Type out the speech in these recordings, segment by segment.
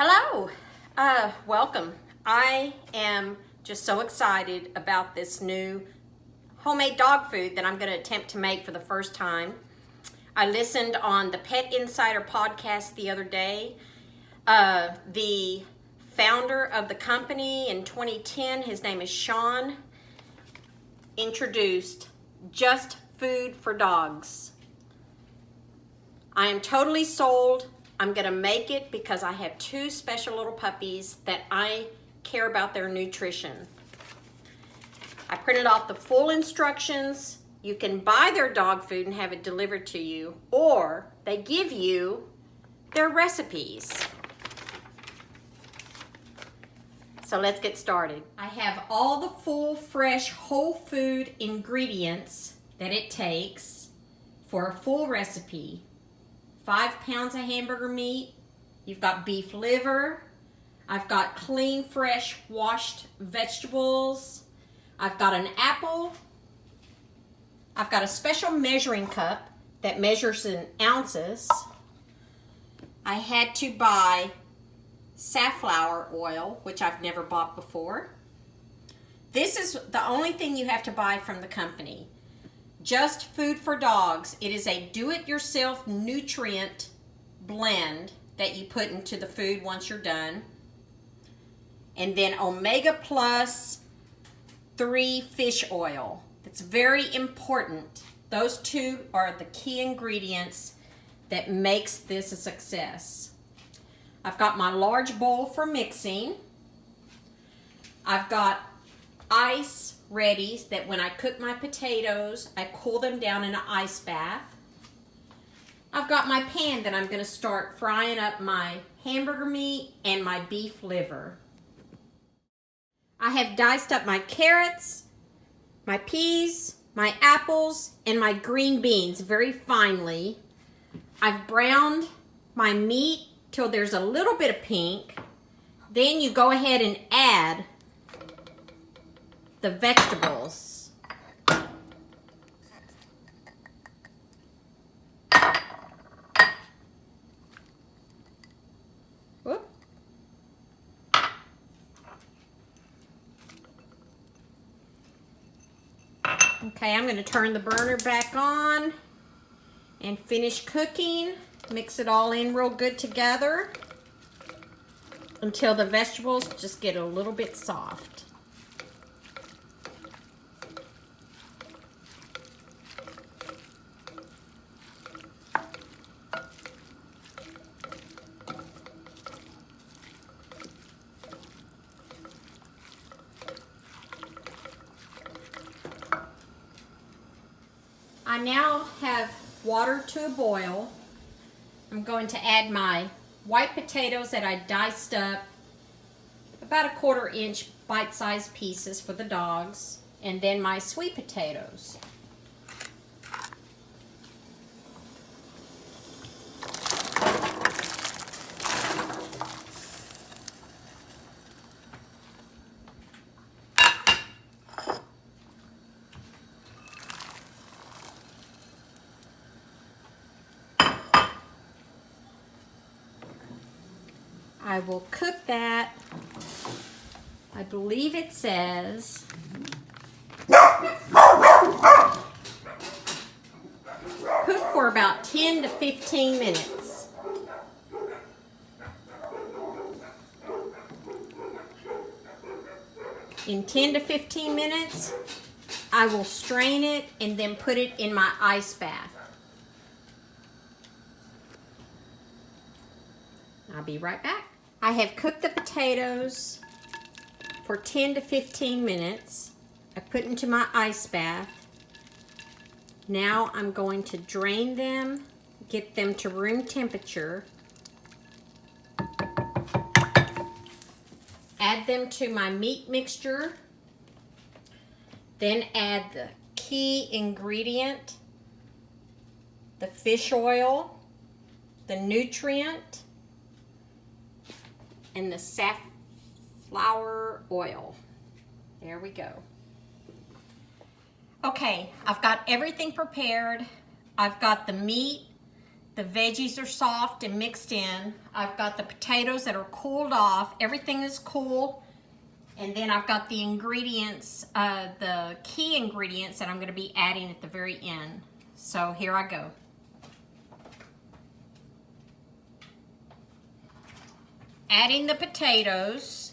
Hello, welcome. I am just so excited about this new homemade dog food that I'm going to attempt to make for the first time. I listened on the Pet Insider podcast the other day. The founder of the company in 2010, his name is Sean, introduced Just Food for Dogs. I am totally sold. I'm going to make it because I have two special little puppies that I care about their nutrition. I printed off the full instructions. You can buy their dog food and have it delivered to you, or they give you their recipes. So let's get started. I have all the full, fresh, whole food ingredients that it takes for a full recipe. 5 pounds of hamburger meat. You've got beef liver. I've got clean, fresh, washed vegetables. I've got an apple. I've got a special measuring cup that measures in ounces. I had to buy safflower oil, which I've never bought before. This is the only thing you have to buy from the company. Just Food for Dogs. It is a do-it-yourself nutrient blend that you put into the food once you're done. And then Omega Plus 3 fish oil. That's very important. Those two are the key ingredients that makes this a success. I've got my large bowl for mixing. I've got ice ready that when I cook my potatoes, I cool them down in an ice bath. I've got my pan that I'm going to start frying up my hamburger meat and my beef liver. I have diced up my carrots, my peas, my apples, and my green beans very finely. I've browned my meat till there's a little bit of pink. Then you go ahead and add the vegetables. Whoop. Okay, I'm going to turn the burner back on and finish cooking. Mix it all in real good together until the vegetables just get a little bit soft. I now have water to a boil. I'm going to add my white potatoes that I diced up, about a 1/4 inch bite-sized pieces for the dogs, and then my sweet potatoes. I will cook that. I believe it says cook for about 10 to 15 minutes. In 10 to 15 minutes, I will strain it and then put it in my ice bath. I'll be right back. I have cooked the potatoes for 10 to 15 minutes. I put into my ice bath. Now I'm going to drain them, get them to room temperature, add them to my meat mixture, then add the key ingredient, the fish oil, the nutrient, and the safflower oil. There we go. Okay, I've got everything prepared. I've got the meat The veggies are soft and mixed in. I've got the potatoes that are cooled off. Everything is cool. And then I've got the ingredients, the key ingredients that I'm going to be adding at the very end. So here I go. Adding the potatoes.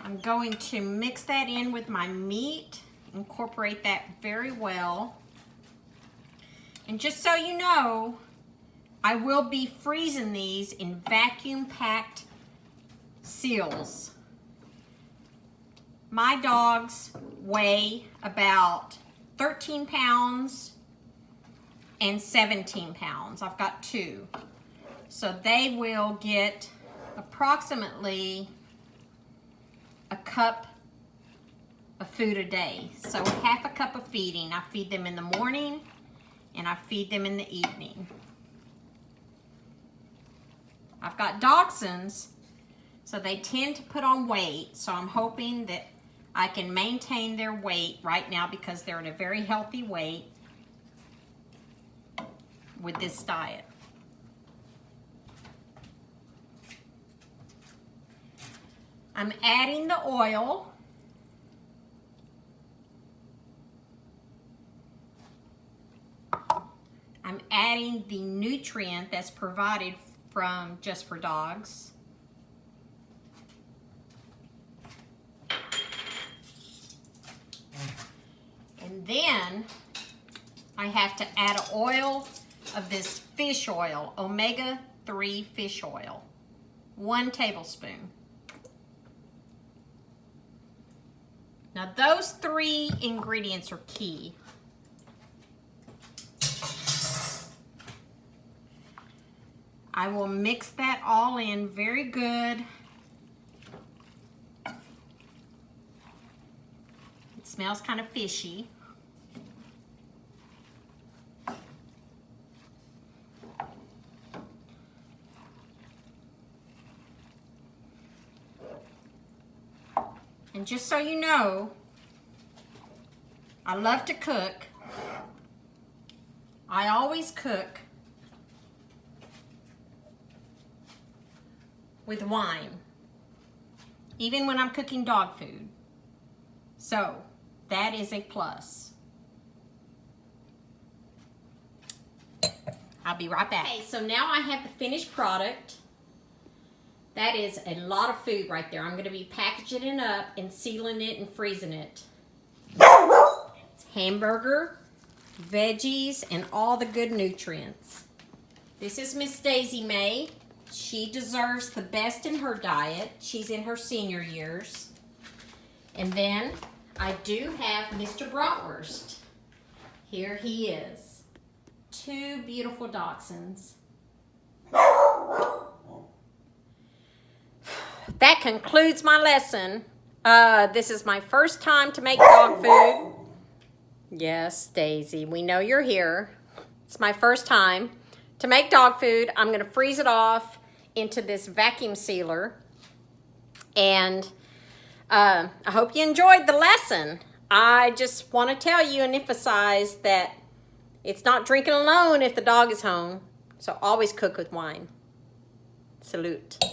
I'm going to mix that in with my meat, incorporate that very well. And just so you know, I will be freezing these in vacuum-packed seals. My dogs weigh about 13 pounds and 17 pounds. I've got two. So they will get approximately a cup of food a day. So half a cup of feeding. I feed them in the morning and I feed them in the evening. I've got dachshunds, so they tend to put on weight. So I'm hoping that I can maintain their weight right now because they're at a very healthy weight with this diet. I'm adding the oil. I'm adding the nutrient that's provided from Just for Dogs. And then I have to add an oil of this fish oil, omega-3 fish oil, 1 tablespoon. Now those 3 ingredients are key. I will mix that all in very good. It smells kind of fishy. And just so you know, I love to cook. I always cook with wine, even when I'm cooking dog food. So that is a plus. I'll be right back. Okay, so now I have the finished product. That is a lot of food right there. I'm going to be packaging it up and sealing it and freezing it. It's hamburger, veggies, and all the good nutrients. This is Miss Daisy May. She deserves the best in her diet. She's in her senior years. And then I do have Mr. Bratwurst. Here he is. 2 beautiful dachshunds. That concludes my lesson. This is my first time to make dog food. Yes, Daisy, we know you're here. It's my first time to make dog food. I'm going to freeze it off into this vacuum sealer. And I hope you enjoyed the lesson. I just want to tell you and emphasize that it's not drinking alone if the dog is home. So always cook with wine. Salute.